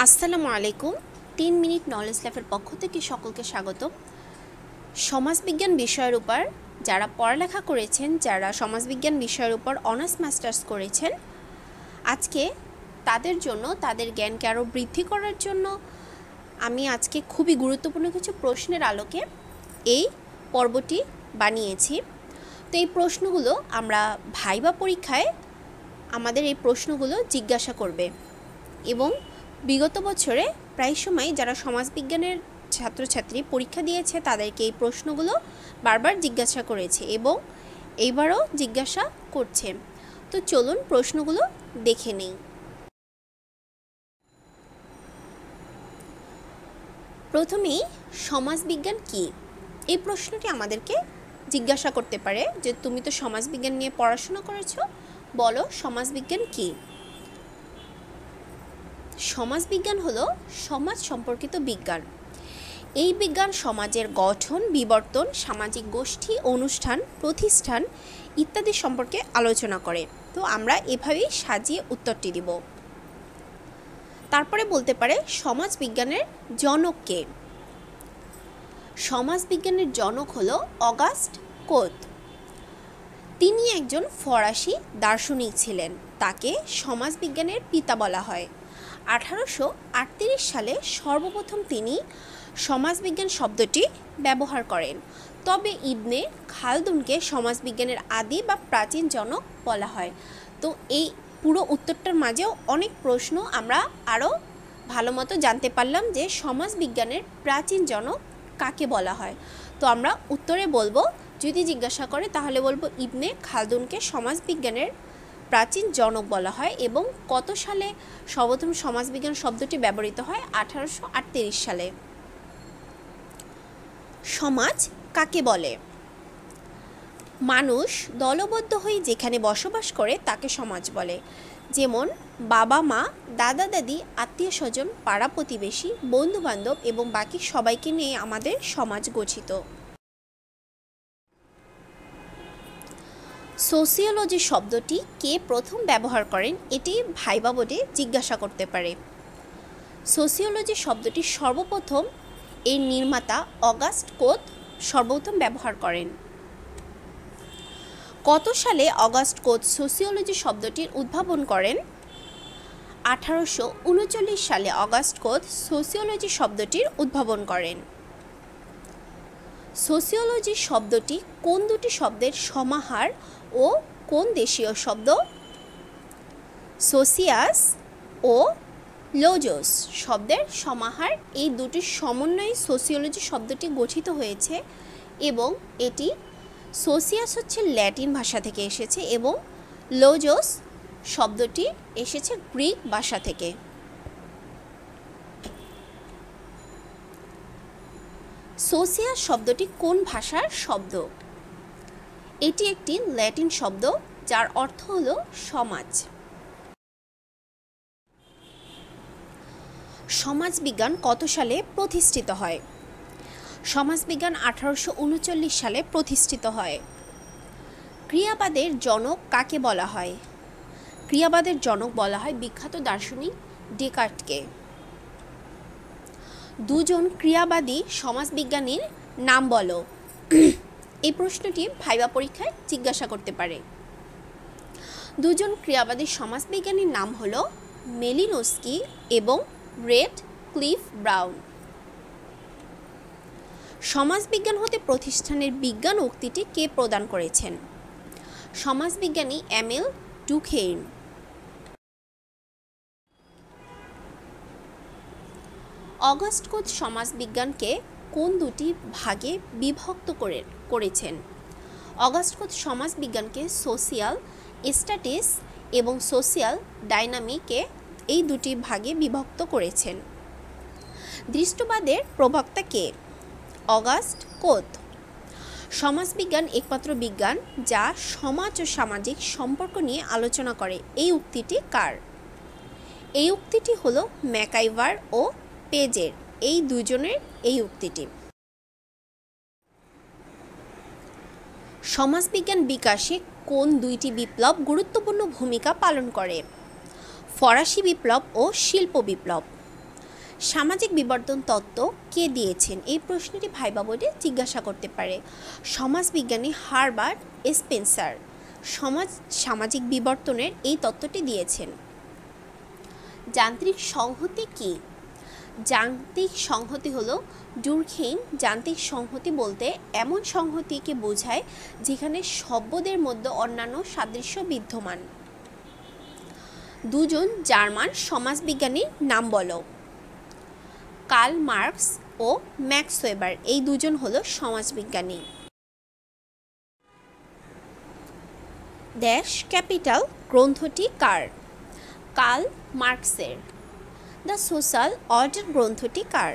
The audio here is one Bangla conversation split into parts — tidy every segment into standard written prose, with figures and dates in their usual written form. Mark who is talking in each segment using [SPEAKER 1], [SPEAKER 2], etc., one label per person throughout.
[SPEAKER 1] আসসালামু আলাইকুম। 3 মিনিট নলেজ ল্যাবের পক্ষ থেকে সকলকে স্বাগত। সমাজবিজ্ঞান বিষয়ের উপর যারা পড়ালেখা করেছেন, যারা সমাজবিজ্ঞান বিষয়ের উপর অনার্স মাস্টার্স করেছেন, আজকে তাদের জন্য, তাদের জ্ঞানকে আরও বৃদ্ধি করার জন্য আমি আজকে খুবই গুরুত্বপূর্ণ কিছু প্রশ্নের আলোকে এই পর্বটি বানিয়েছি। তো এই প্রশ্নগুলো আমরা ভাইবা পরীক্ষায় আমাদের এই প্রশ্নগুলো জিজ্ঞাসা করবে এবং বিগত বছরে প্রায় সময় যারা সমাজবিজ্ঞানের ছাত্রছাত্রী পরীক্ষা দিয়েছে তাদেরকে এই প্রশ্নগুলো বারবার জিজ্ঞাসা করেছে এবং এইবারও জিজ্ঞাসা করছে। তো চলুন প্রশ্নগুলো দেখে নিই। প্রথমেই সমাজবিজ্ঞান কী? এই প্রশ্নটি আমাদেরকে জিজ্ঞাসা করতে পারে যে তুমি তো সমাজবিজ্ঞান নিয়ে পড়াশোনা করেছো, বলো সমাজবিজ্ঞান কী? সমাজবিজ্ঞান হলো সমাজ সম্পর্কিত বিজ্ঞান। এই বিজ্ঞান সমাজের গঠন, বিবর্তন, সামাজিক গোষ্ঠী, অনুষ্ঠান, প্রতিষ্ঠান ইত্যাদি সম্পর্কে আলোচনা করে। তো আমরা এভাবেই সাজিয়ে উত্তরটি দিব। তারপরে বলতে পারে সমাজবিজ্ঞানের জনক কে? সমাজবিজ্ঞানের জনক হলো অগাস্ট কোত। তিনি একজন ফরাসি দার্শনিক ছিলেন। তাকে সমাজবিজ্ঞানের পিতা বলা হয়। 1838 সালে সর্বপ্রথম তিনি সমাজবিজ্ঞান শব্দটি ব্যবহার করেন। তবে ইবনে খালদুনকে সমাজবিজ্ঞানের আদি বা প্রাচীন জনক বলা হয়। তো এই পুরো উত্তরটার মাঝেও অনেক প্রশ্ন আমরা আরও ভালো মতো জানতে পারলাম যে সমাজবিজ্ঞানের প্রাচীন জনক কাকে বলা হয়। তো আমরা উত্তরে বলবো, যদি জিজ্ঞাসা করে তাহলে বলবো ইবনে খালদুনকে সমাজবিজ্ঞানের প্রাচীন জনক বলা হয়। এবং কত সালে সর্বপ্রথম সমাজবিজ্ঞান শব্দটি ব্যবহৃত হয়? 1838 সালে। সমাজ কাকে বলে? মানুষ দলবদ্ধ হয়ে যেখানে বসবাস করে তাকে সমাজ বলে। যেমন বাবা মা, দাদা দাদি, আত্মীয় স্বজন, পাড়া প্রতিবেশী, বন্ধুবান্ধব এবং বাকি সবাইকে নিয়ে আমাদের সমাজ গঠিত। সোসিওলজি শব্দটি কে প্রথম ব্যবহার করেন? এটি ভাইবা বোর্ডে জিজ্ঞাসা করতে পারে। সোসিওলজি শব্দটি সর্বপ্রথম এর নির্মাতা অগাস্ট কোত সর্বপ্রথম ব্যবহার করেন। কত সালে অগাস্ট কোত সোসিওলজি শব্দটির উদ্ভাবন করেন? 1839 সালে অগাস্ট কোত সোসিওলজি শব্দটির উদ্ভাবন করেন। সোসিওলজি শব্দটি কোন দুটি শব্দের সমাহার ও কোন দেশীয় শব্দ? সোসিয়াস ও লোজোস শব্দের সমাহার। এই দুটির সমন্বয়ে সোসিওলজি শব্দটি গঠিত হয়েছে এবং এটি সোসিয়াস হচ্ছে ল্যাটিন ভাষা থেকে এসেছে এবং লোজোস শব্দটি এসেছে গ্রিক ভাষা থেকে। সোসিয়াস শব্দটি কোন ভাষার শব্দ? এটি একটি ল্যাটিন শব্দ যার অর্থ হলো সমাজ। সমাজবিজ্ঞান কত সালে প্রতিষ্ঠিত হয়? সমাজবিজ্ঞান 1839 সালে প্রতিষ্ঠিত হয়। ক্রিয়াবাদের জনক কাকে বলা হয়? ক্রিয়াবাদের জনক বলা হয় বিখ্যাত দার্শনিক ডেকার্টকে। দুজন ক্রিয়াবাদী সমাজবিজ্ঞানীর নাম বলো। এই প্রশ্নটি ভাইবা পরীক্ষায় জিজ্ঞাসা করতে পারে। দুজন ক্রিয়াবাদী সমাজবিজ্ঞানীর নাম হলো মেলিনোস্কি এবং রেড ক্লিফ ব্রাউন। সমাজবিজ্ঞান হতে প্রতিষ্ঠানের বিজ্ঞান উক্তিটি কে প্রদান করেছেন? সমাজবিজ্ঞানী এমিল ডুখেইন। অগাস্ট কোত সমাজবিজ্ঞানকে কোন দুটি ভাগে বিভক্ত করেছেন? অগাস্ট কোত সমাজবিজ্ঞানকে সোশিয়াল স্ট্যাটিস এবং সোশিয়াল ডাইনামিকে এই দুটি ভাগে বিভক্ত করেছেন। দৃষ্টবাদের প্রবক্তা কে? অগাস্ট কোত। সমাজবিজ্ঞান একমাত্র বিজ্ঞান যা সমাজ ও সামাজিক সম্পর্ক নিয়ে আলোচনা করে। এই উক্তিটি কার? এই উক্তিটি হলো ম্যাকাইভার ও পেজের, এই দুজনের এই উক্তিটি। সমাজবিজ্ঞান বিকাশে কোন দুইটি বিপ্লব গুরুত্বপূর্ণ ভূমিকা পালন করে? ফরাসি বিপ্লব ও শিল্প বিপ্লব। সামাজিক বিবর্তন তত্ত্ব কে দিয়েছেন? এই প্রশ্নটি ভাইবা বোর্ডে জিজ্ঞাসা করতে পারে। সমাজবিজ্ঞানী হারবার্ট স্পেন্সার সামাজিক বিবর্তনের এই তত্ত্বটি দিয়েছেন। যান্ত্রিক সংহতি কি? যান্ত্রিক সংহতি হলো ডুরখেইম। যান্ত্রিক সংহতি বলতে এমন সংহতিকে বোঝায় যেখানে শব্দের মধ্যে অন্যান্য সাদৃশ্য বিদ্যমান। দুজন জার্মান সমাজবিজ্ঞানীর নাম বলো। কার্ল মার্কস ও ম্যাক্স ওয়েবার, এই দুজন হলো সমাজবিজ্ঞানী। ড্যাশ ক্যাপিটাল গ্রন্থটি কার? কার্ল মার্কসের। দ্য সোশ্যাল অর্ডার গ্রন্থটি কার?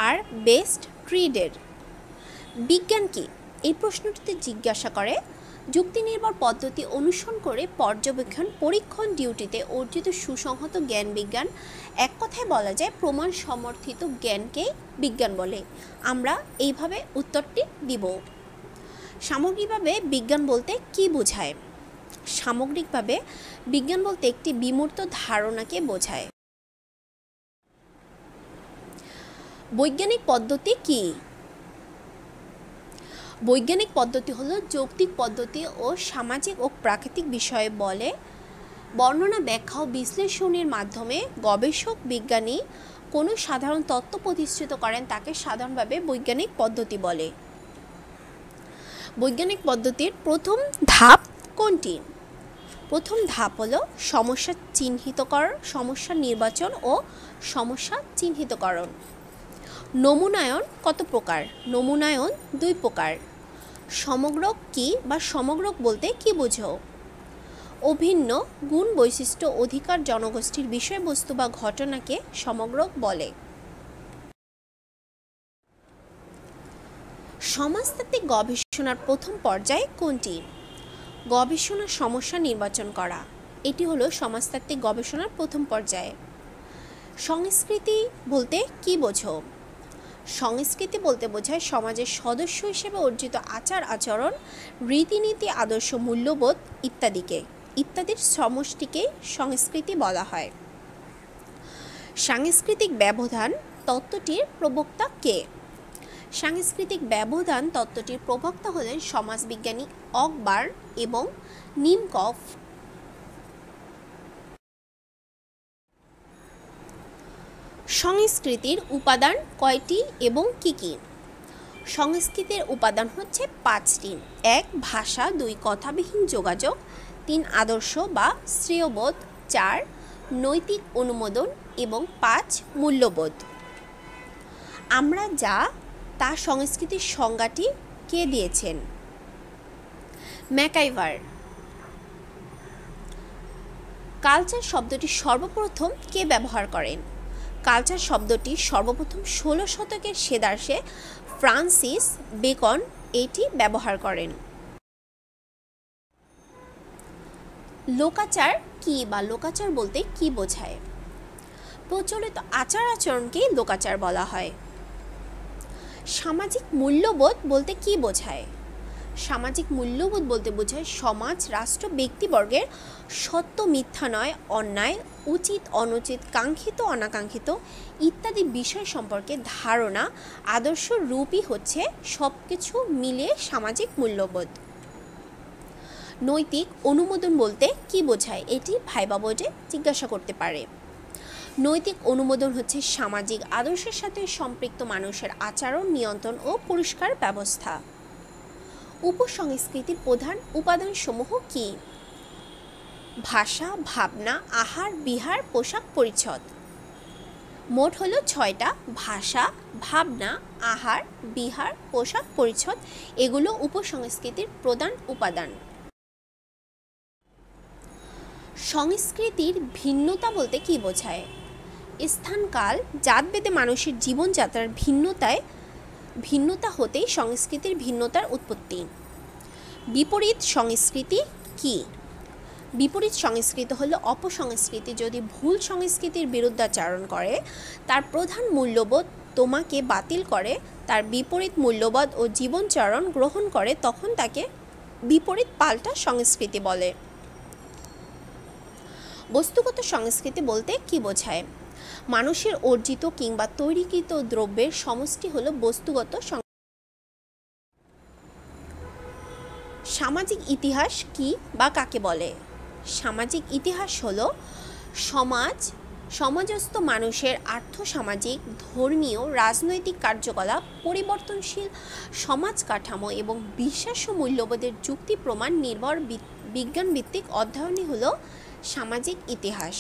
[SPEAKER 1] আর বেস্ট ট্রিডের। বিজ্ঞান কি? এই প্রশ্নটিতে জিজ্ঞাসা করে যুক্তিনির্ভর পদ্ধতি অনুসরণ করে পর্যবেক্ষণ পরীক্ষণ ডিউটিতে অর্জিত সুসংহত জ্ঞান বিজ্ঞান। এক কথায় বলা যায় প্রমাণ সমর্থিত জ্ঞানকেই বিজ্ঞান বলে। আমরা এইভাবে উত্তরটি দিব। সামগ্রিকভাবে বিজ্ঞান বলতে কি বোঝায়? সামগ্রিকভাবে বিজ্ঞান বলতে একটি বিমূর্ত ধারণাকে বোঝায়। বৈজ্ঞানিক পদ্ধতি কি? বৈজ্ঞানিক পদ্ধতি হলো যৌক্তিক পদ্ধতি ও সামাজিক ও প্রাকৃতিক বিষয়ে বলে বর্ণনা, ব্যাখ্যা ও বিশ্লেষণের মাধ্যমে গবেষক বিজ্ঞানী কোনো সাধারণ তত্ত্ব প্রতিষ্ঠিত করেন তাকে সাধারণভাবে বৈজ্ঞানিক পদ্ধতি বলে। বৈজ্ঞানিক পদ্ধতির প্রথম ধাপ কোনটি? প্রথম ধাপ হলো সমস্যা চিহ্নিতকরণ, সমস্যা নির্বাচন ও সমস্যা চিহ্নিতকরণ। নমুনায়ন কত প্রকার? নমুনায়ন 2 প্রকার। সমগ্রক কি বা সমগ্রক বলতে কি বোঝো? অভিন্ন গুণ, বৈশিষ্ট্য, অধিকার, জনগোষ্ঠীর বিষয়বস্তু বা ঘটনাকে সমগ্রক বলে। সমাজতাত্ত্বিক গবেষণার প্রথম পর্যায় কোনটি? গবেষণা সমস্যা নির্বাচন করা, এটি হলো সমাজতাত্ত্বিক গবেষণার প্রথম পর্যায়ে। সংস্কৃতি বলতে কি বোঝো? সংস্কৃতি বলতে বোঝায় সমাজের সদস্য হিসেবে অর্জিত আচার আচরণ, রীতিনীতি, আদর্শ, মূল্যবোধ ইত্যাদির সমষ্টিকে সংস্কৃতি বলা হয়। সাংস্কৃতিক ব্যবধান তত্ত্বটির প্রবক্তা কে? সাংস্কৃতিক ব্যবধান তত্ত্বটির প্রবক্তা হলেন সমাজবিজ্ঞানী অকবার্ন এবং নিমকভ। সংস্কৃতির উপাদান কয়টি এবং কি কি? সংস্কৃতির উপাদান হচ্ছে 5টি। 1 ভাষা, 2 কথাবিহীন যোগাযোগ, 3 আদর্শ বা শ্রেয়বোধ, 4 নৈতিক অনুমোদন এবং 5 মূল্যবোধ। আমরা যা তা সংস্কৃতির সংজ্ঞাটি কে দিয়েছেন? ম্যাকাইভার। কালচার শব্দটি সর্বপ্রথম কে ব্যবহার করেন? কালচার শব্দটি সর্বপ্রথম 16 শতকের শেষার্ধে ফ্রান্সিস বেকন এটি ব্যবহার করেন। লোকাচার কি বা লোকাচার বলতে কি বোঝায়? প্রচলিত আচার আচরণকেই লোকাচার বলা হয়। সামাজিক মূল্যবোধ বলতে কি বোঝায়? সামাজিক মূল্যবোধ বলতে বোঝায় সমাজ, রাষ্ট্র, ব্যক্তিবর্গের সত্য মিথ্যা নয়, অন্যায় উচিত অনুচিত, কাঙ্ক্ষিত অনাকাঙ্ক্ষিত ইত্যাদি বিষয় সম্পর্কে ধারণা, আদর্শ রূপই হচ্ছে সব কিছু মিলিয়ে সামাজিক মূল্যবোধ। নৈতিক অনুমোদন বলতে কি বোঝায়? এটি ভাইবা বোর্ডে জিজ্ঞাসা করতে পারে। নৈতিক অনুমোদন হচ্ছে সামাজিক আদর্শের সাথে সম্পৃক্ত মানুষের আচরণ নিয়ন্ত্রণ ও পুরস্কার ব্যবস্থা। উপসংস্কৃতির প্রধান উপাদানসমূহ কি? ভাষা, ভাবনা, আহার, বিহার, পোশাক, পরিচ্ছদ। মোট হলো 6টা। ভাষা, ভাবনা, আহার, বিহার, পোশাক, পরিচ্ছদ এগুলো উপসংস্কৃতির প্রধান উপাদান। সংস্কৃতির ভিন্নতা বলতে কি বোঝায়? স্থানকাল জাতভেদে মানুষের জীবনযাত্রার ভিন্নতা হতেই সংস্কৃতির ভিন্নতার উৎপত্তি। বিপরীত সংস্কৃতি কি? বিপরীত সংস্কৃতি হলো অপসংস্কৃতি যদি ভুল সংস্কৃতির বিরুদ্ধাচরণ করে, তার প্রধান মূল্যবোধ তোমাকে বাতিল করে, তার বিপরীত মূল্যবোধ ও জীবনচরণ গ্রহণ করে, তখন তাকে বিপরীত পাল্টা সংস্কৃতি বলে। বস্তুগত সংস্কৃতি বলতে কি বোঝায়? মানুষের অর্জিত কিংবা তৈরিকৃত দ্রব্যের সমষ্টি হলো বস্তুগত। সামাজিক ইতিহাস কি বা কাকে বলে? সামাজিক ইতিহাস হলো সমাজস্থ মানুষের আর্থসামাজিক, ধর্মীয়, রাজনৈতিক কার্যকলাপ, পরিবর্তনশীল সমাজ কাঠামো এবং বিশ্বাস ও মূল্যবোধের যুক্তি প্রমাণ নির্ভর বিজ্ঞানভিত্তিক অধ্যয়নই হলো সামাজিক ইতিহাস।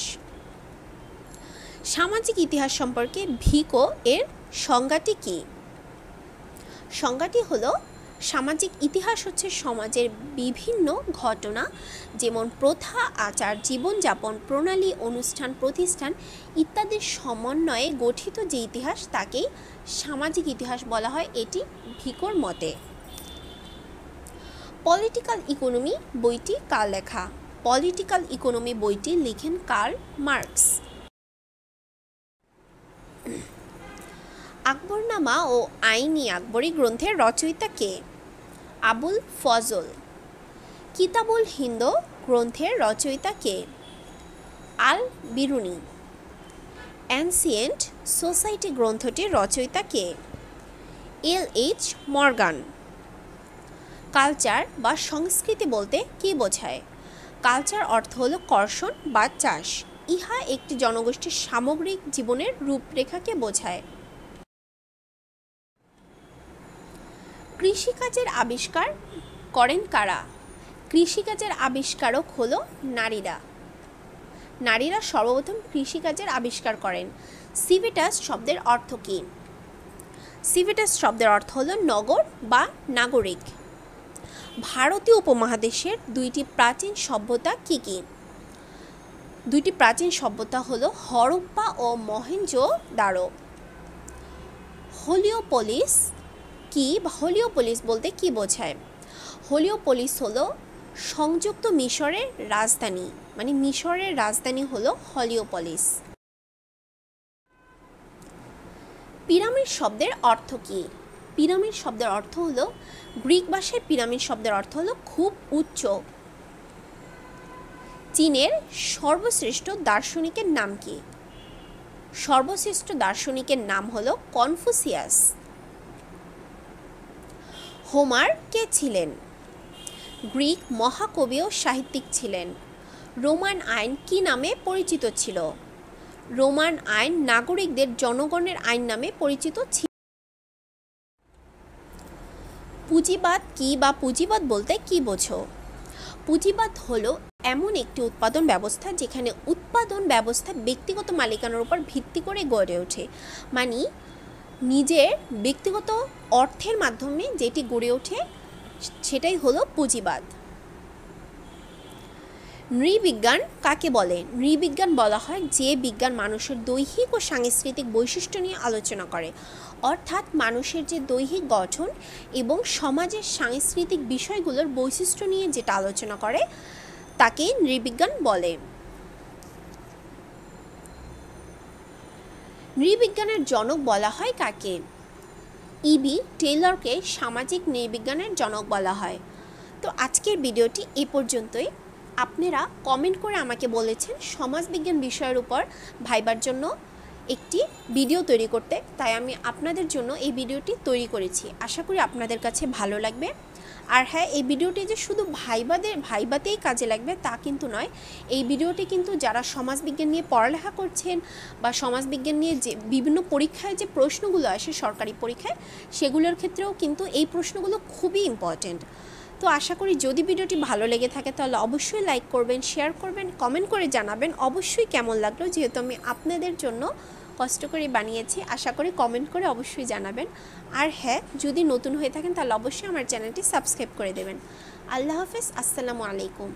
[SPEAKER 1] সামাজিক ইতিহাস সম্পর্কে ভিকো এর সংজ্ঞাটি কি? সংজ্ঞাটি হলো সামাজিক ইতিহাস হচ্ছে সমাজের বিভিন্ন ঘটনা, যেমন প্রথা, আচার, জীবনযাপন প্রণালী, অনুষ্ঠান, প্রতিষ্ঠান ইত্যাদির সমন্বয়ে গঠিত যে ইতিহাস তাকেই সামাজিক ইতিহাস বলা হয়, এটি ভিকোর মতে। পলিটিক্যাল ইকোনমি বইটি কার লেখা? পলিটিক্যাল ইকোনমি বইটি লিখেন কার্ল মার্কস। আকবরনামা ও আইনি আকবরী গ্রন্থের রচয়িতা কে? আবুল ফজল। কিতাবুল হিন্দ গ্রন্থের রচয়িতা কে? আল বিরুনি। অ্যানসিয়েন্ট সোসাইটি গ্রন্থটির রচয়িতা কে? এল.এইচ. মর্গান। কালচার বা সংস্কৃতি বলতে কি বোঝায়? কালচার অর্থ হলো কর্ষণ বা চাষ। ইহা একটি জনগোষ্ঠীর সামগ্রিক জীবনের রূপরেখাকে বোঝায়। কৃষিকাজের আবিষ্কার করেন কারা? কৃষিকাজের আবিষ্কারক হলো নারীরা। নারীরা সর্বপ্রথম কৃষিকাজের আবিষ্কার করেন। সিভিটাস শব্দের অর্থ কী? সিভিটাস শব্দের অর্থ হলো নগর বা নাগরিক। ভারতীয় উপমহাদেশের দুইটি প্রাচীন সভ্যতা কি কি? দুইটি প্রাচীন সভ্যতা হলো হরপ্পা ও মহেঞ্জোদারো। হেলিওপোলিস কি? হেলিওপোলিস বলতে কি বোঝায়? হেলিওপোলিস হলো সংযুক্ত মিশরের রাজধানী, মানে মিশরের রাজধানী হলো হেলিওপোলিস। পিরামিড শব্দের অর্থ কি? পিরামিড শব্দের অর্থ হলো, গ্রিক ভাষায় পিরামিড শব্দের অর্থ হলো খুব উচ্চ। চীনের সর্বশ্রেষ্ঠ দার্শনিকের নাম কি? সর্বশ্রেষ্ঠ দার্শনিকের নাম হলো কনফুসিয়াস। হোমার কে ছিলেন? গ্রিক মহাকবি ও সাহিত্যিক ছিলেন। রোমান আইন কি নামে পরিচিত ছিল? রোমান আইন নাগরিকদের জনগণের আইন নামে পরিচিত ছিল। পুঁজিবাদ কি বা পুঁজিবাদ বলতে কি বোঝো? পুঁজিবাদ হলো এমন একটি উৎপাদন ব্যবস্থা যেখানে উৎপাদন ব্যবস্থা ব্যক্তিগত মালিকানার উপর ভিত্তি করে গড়ে ওঠে, মানে নিজের ব্যক্তিগত অর্থের মাধ্যমে যেটি গড়ে ওঠে সেটাই হলো পুঁজিবাদ। নৃবিজ্ঞান কাকে বলে? নৃবিজ্ঞান বলা হয় যে বিজ্ঞান মানুষের দৈহিক ও সাংস্কৃতিক বৈশিষ্ট্য নিয়ে আলোচনা করে, অর্থাৎ মানুষের যে দৈহিক গঠন এবং সমাজের সাংস্কৃতিক বিষয়গুলোর বৈশিষ্ট্য নিয়ে যেটা আলোচনা করে তাকে নৃবিজ্ঞান বলে। নৃবিজ্ঞানের জনক বলা হয় কাকে? ইবি টেইলরকে সামাজিক নৃবিজ্ঞানের জনক বলা হয়। তো আজকের ভিডিওটি এ পর্যন্তই। আপনারা কমেন্ট করে আমাকে বলেছেন সমাজবিজ্ঞান বিষয়ের উপর ভাইবার জন্য একটি ভিডিও তৈরি করতে, তাই আমি আপনাদের জন্য এই ভিডিওটি তৈরি করেছি। আশা করি আপনাদের কাছে ভালো লাগবে। আর হ্যাঁ, এই ভিডিওটি যে শুধু ভাইবাতেই কাজে লাগবে তা কিন্তু নয়। এই ভিডিওটি কিন্তু যারা সমাজবিজ্ঞান নিয়ে পড়ালেখা করছেন বা সমাজবিজ্ঞান নিয়ে যে বিভিন্ন পরীক্ষায় যে প্রশ্নগুলো আসে সরকারি পরীক্ষায়, সেগুলোর ক্ষেত্রেও কিন্তু এই প্রশ্নগুলো খুবই ইম্পর্ট্যান্ট। তো আশা করি যদি ভিডিওটি ভালো লেগে থাকে তাহলে অবশ্যই লাইক করবেন, শেয়ার করবেন, কমেন্ট করে জানাবেন অবশ্যই কেমন লাগলো, যেহেতু আমি আপনাদের জন্য কষ্ট করে বানিয়েছি। আশা করি কমেন্ট করে অবশ্যই জানাবেন। আর হ্যাঁ, যদি নতুন হয়ে থাকেন তাহলে অবশ্যই আমার চ্যানেলটি সাবস্ক্রাইব করে দেবেন। আল্লাহ হাফেজ, আসসালামু আলাইকুম।